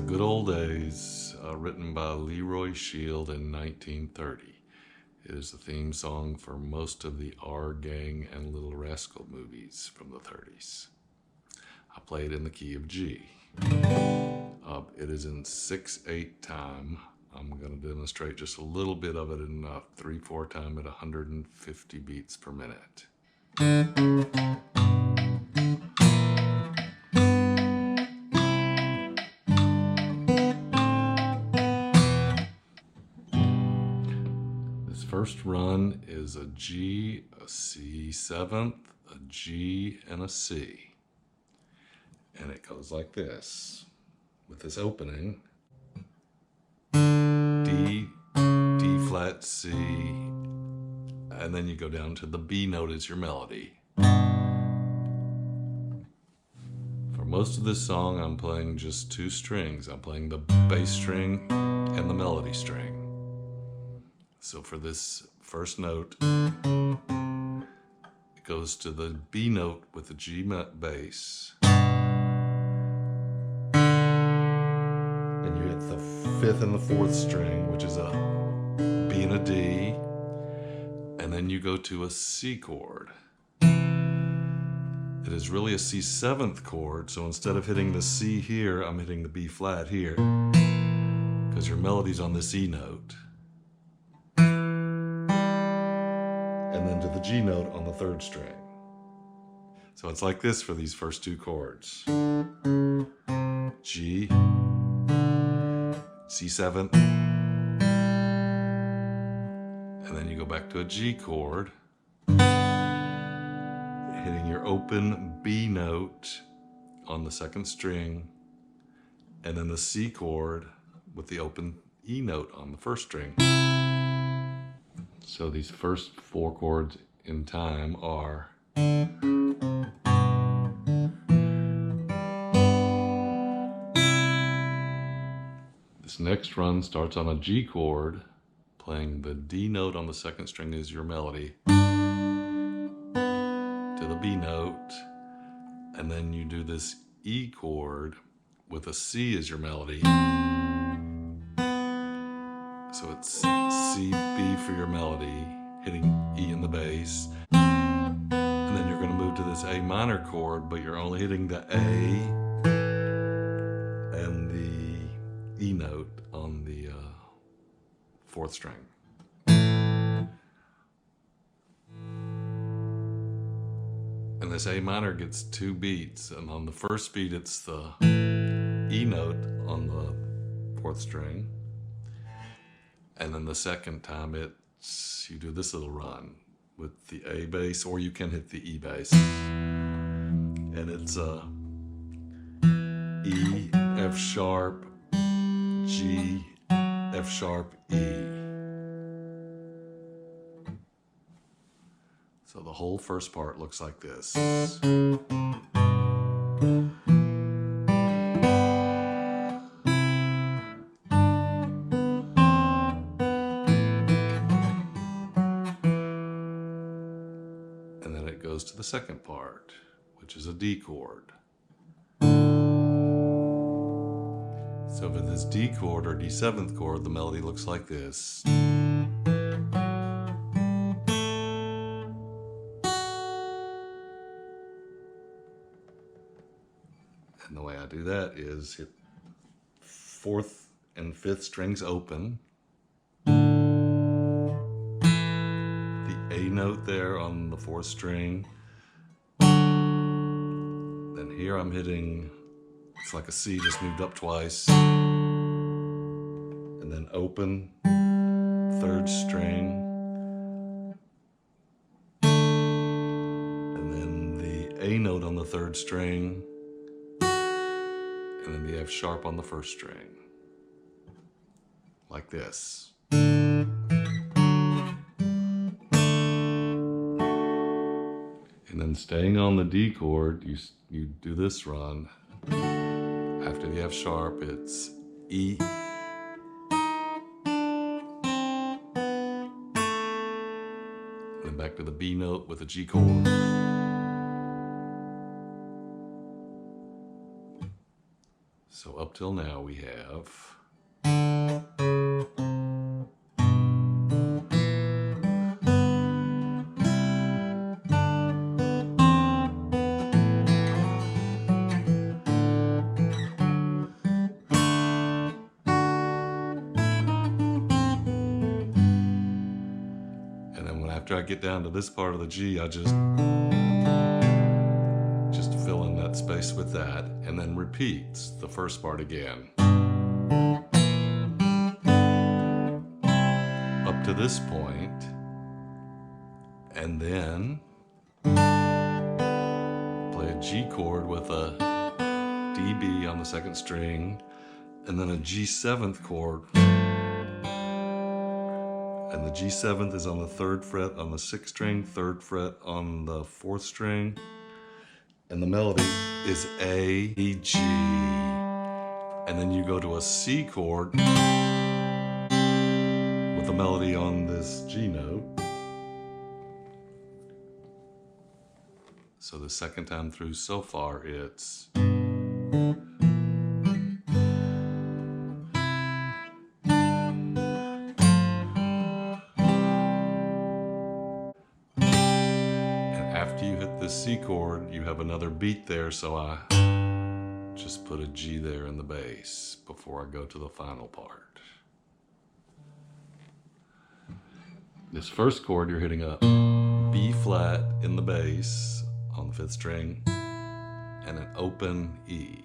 Good Old Days, written by Leroy in 1930. It is the theme song for most of the Our Gang and Little Rascal movies from the 30s. I play it in the key of G. It is in 6/8 time. I'm going to demonstrate just a little bit of it in 3/4 time at 150 beats per minute. First run is a G, a C seventh, a G, and a C. And it goes like this, with this opening. D, D flat, C, and then you go down to the B note as your melody. For most of this song, I'm playing just 2 strings. I'm playing the bass string and the melody string. So for this first note, it goes to the B note with the G bass. And you hit the 5th and the 4th string, which is a B and a D. And then you go to a C chord. It is really a C 7th chord, so instead of hitting the C here, I'm hitting the B flat here, because your melody's on this E note. And then to the G note on the 3rd string. So it's like this for these first 2 chords. G, C7, and then you go back to a G chord, hitting your open B note on the 2nd string, and then the C chord with the open E note on the 1st string. So these first 4 chords in time are this next run starts on a G chord, playing the D note on the 2nd string as your melody, to the B note, and then you do this E chord with a C as your melody. So it's C, B for your melody, hitting E in the bass. And then you're going to move to this A minor chord, but you're only hitting the A and the E note on the 4th string. And this A minor gets 2 beats, and on the first beat it's the E note on the 4th string. And then the second time you do this little run with the A bass, or you can hit the E bass. And it's E, F sharp, G, F sharp, E. So the whole first part looks like this. Goes to the second part, which is a D chord. So for this D chord or D7th chord, the melody looks like this. And the way I do that is hit 4th and 5th strings open, A note there on the 4th string. Then here I'm hitting, it's like a C just moved up twice. And then open, 3rd string. And then the A note on the 3rd string and then the F sharp on the first string, like this. And then staying on the D chord, you do this run. After the F sharp, it's E, and then back to the B note with a G chord. So up till now we have after I get down to this part of the G, I just fill in that space with that, and then repeats the first part again. Up to this point, and then play a G chord with a DB on the second string, and then a G7th chord. And the G7th is on the 3rd fret on the 6th string, 3rd fret on the 4th string. And the melody is A, E, G. And then you go to a C chord with the melody on this G note. So the second time through so far, it's after you hit the C chord, you have another beat there, so I just put a G there in the bass before I go to the final part. This first chord, you're hitting a B flat in the bass on the 5th string and an open E.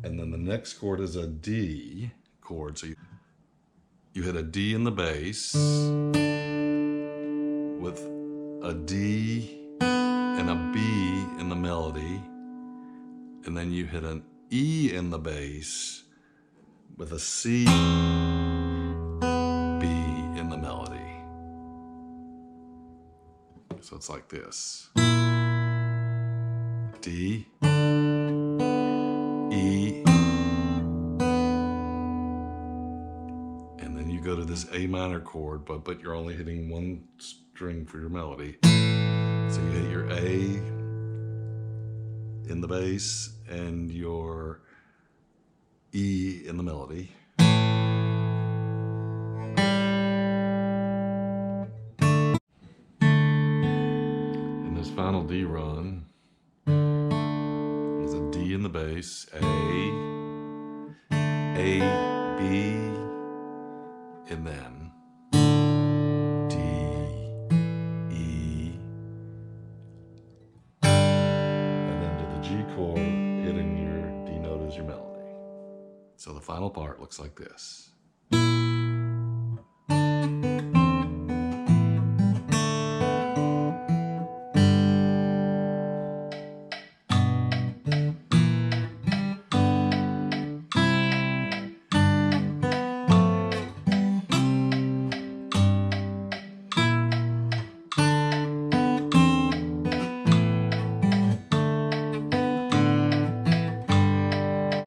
And then the next chord is a D chord, so you hit a D in the bass with a D and a B in the melody, and then you hit an E in the bass with a C, B in the melody. So it's like this. D, E, and then you go to this A minor chord, but you're only hitting one string for your melody. So you hit your A in the bass and your E in the melody. And this final D run is a D in the bass, A, B, and then D, E, and then to the G chord, hitting your D note as your melody. So the final part looks like this.